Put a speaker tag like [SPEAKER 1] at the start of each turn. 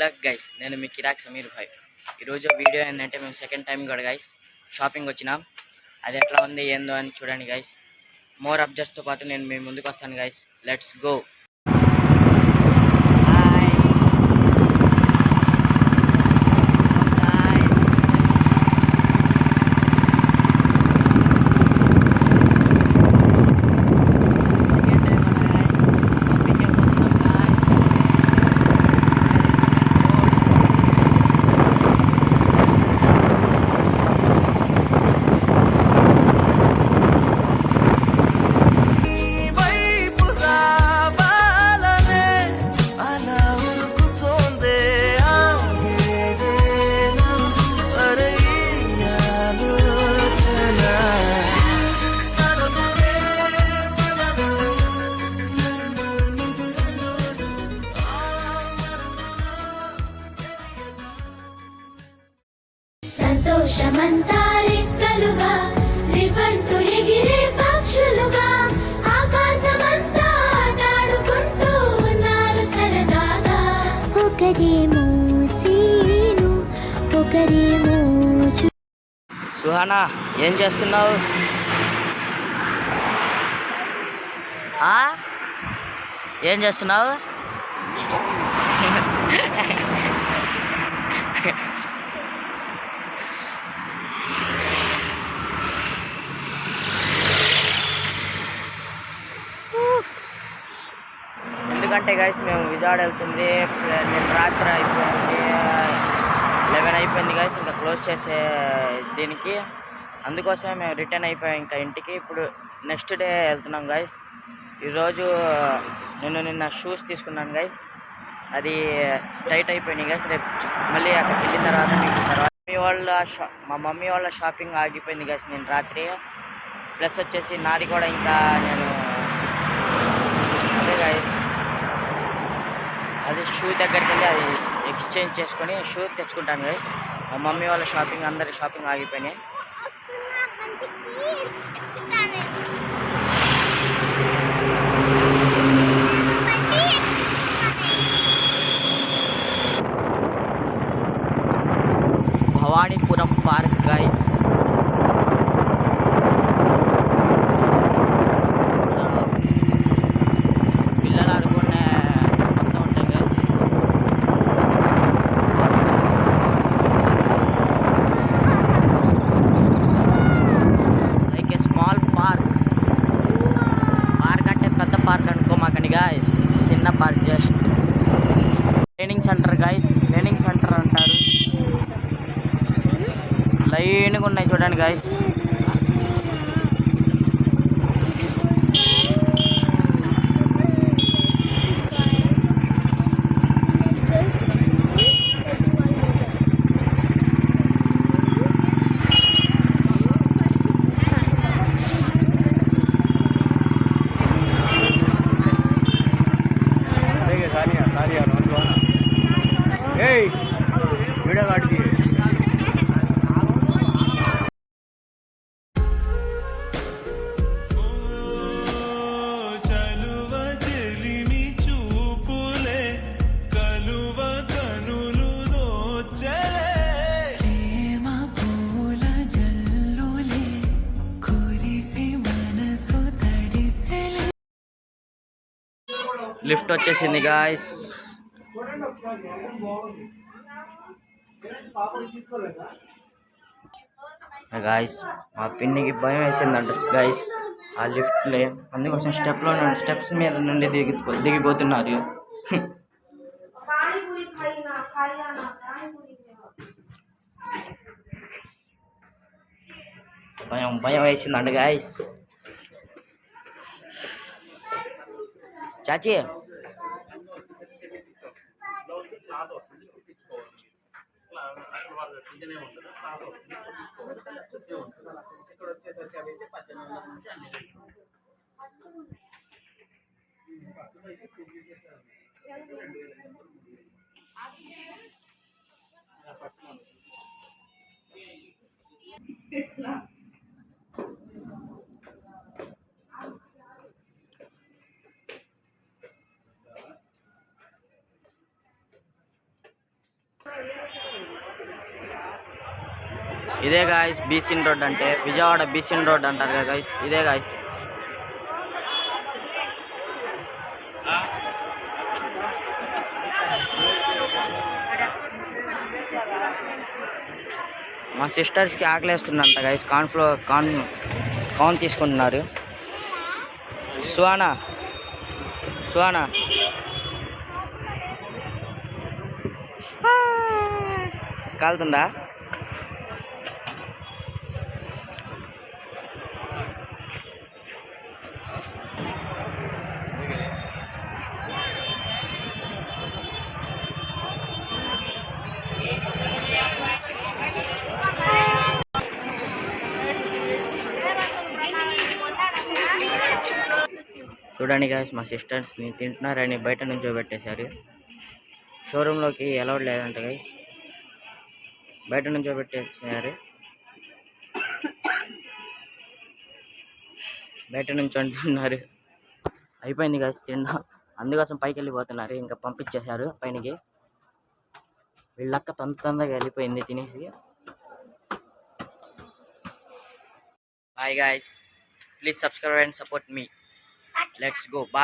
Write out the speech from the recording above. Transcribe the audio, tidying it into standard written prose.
[SPEAKER 1] Vlog guys. నేను మీ కిరాక్ సమీర్ భాయ్. ఈరోజు video ఏంటంటే మేము సెకండ్ టైం కూడా గైస్ షాపింగ్ వచ్చినాం. అది ఎట్లా ఉంది ఏందో అని చూడండి గైస్. మోర్ అప్డేట్స్తో పాటు నేను మీ ముందుకు వస్తాను గైస్. Let's go.
[SPEAKER 2] సంతోషమంతా రెక్కలుగా రివంటు ఎగిరే పక్షులుగా ఆకాశమంతా ఆటాడుకుంటూ ఉన్నారు సరదాగా. ఒకరేమో సీను ఒకరేమో
[SPEAKER 1] సుహానా ఏం చేస్తున్నావు? ఏం చేస్తున్నావు? ఎందుకంటే గైస్ మేము విజయవాడ వెళ్తుంది, నేను రాత్రి అయిపోయింది, 11 అయిపోయింది గైస్. ఇంకా క్లోజ్ చేసే దీనికి, అందుకోసమే మేము రిటర్న్ అయిపోయాం ఇంకా ఇంటికి. ఇప్పుడు నెక్స్ట్ డే వెళ్తున్నాం గైస్. ఈరోజు నేను నిన్న షూస్ తీసుకున్నాను గైస్, అది టైట్ అయిపోయినాయి గైస్. రేపు మళ్ళీ అక్కడికి వెళ్ళిన తర్వాత మా మమ్మీ వాళ్ళ షాపింగ్ ఆగిపోయింది గైస్ నేను రాత్రి. ప్లస్ వచ్చేసి నాది కూడా ఇంకా నేను అదే గైస్ అది షూ దగ్గరికి వెళ్ళి అది ఎక్స్చేంజ్ చేసుకొని షూ తెచ్చుకుంటాను గైస్. మా మమ్మీ వాళ్ళ షాపింగ్ అందరి షాపింగ్ ఆగిపోయినాయి. Bhavanipuram park guys. పిల్లలు ఆడుకునే మొత్తం ఉంటాయి guys. Like a small park. Park అంటే పెద్ద పార్క్ అనుకోమాకండి గైస్, చిన్న park. Just training centre guys, training centre అంటారు. లైన్గా ఉన్నాయి చూడండి గైస్. వీడియో కాడికి లిఫ్ట్ వచ్చేసింది గాయస్. గాయస్ మా పిన్నికి భయం వేసిందంట గాయస్ ఆ లిఫ్ట్లే, అందుకోసం స్టెప్స్ మీద నుండి దిగిపోతున్నారు. భయం వేసిందంట గాయస్. చాచి ఇదే గాయస్ బీసీన్ రోడ్ అంటే, విజయవాడ బీసీన్ రోడ్ అంటారు కదా గాయస్, ఇదే గాయస్. మా సిస్టర్స్కి ఆకలేస్తుందంట గాయస్, కార్న్ తీసుకుంటున్నారు. సుహానా కాలుతుందా? చూడండి గాయస్, మా సిస్టర్స్ని తింటున్నారని బయట నుంచో పెట్టేశారు. షోరూంలోకి అలౌడ్ లేదంట గాయస్, బయట నుంచో పెట్టేసారు. బయట నుంచి అంటున్నారు. అయిపోయింది గాయస్ తిండా, అందుకోసం పైకి వెళ్ళిపోతున్నారు. ఇంకా పంపించేశారు పైనకి. వీళ్ళక్క తొందరగా వెళ్ళిపోయింది తినేసి. Bye guys, please subscribe and support మీ. Let's go. Bye.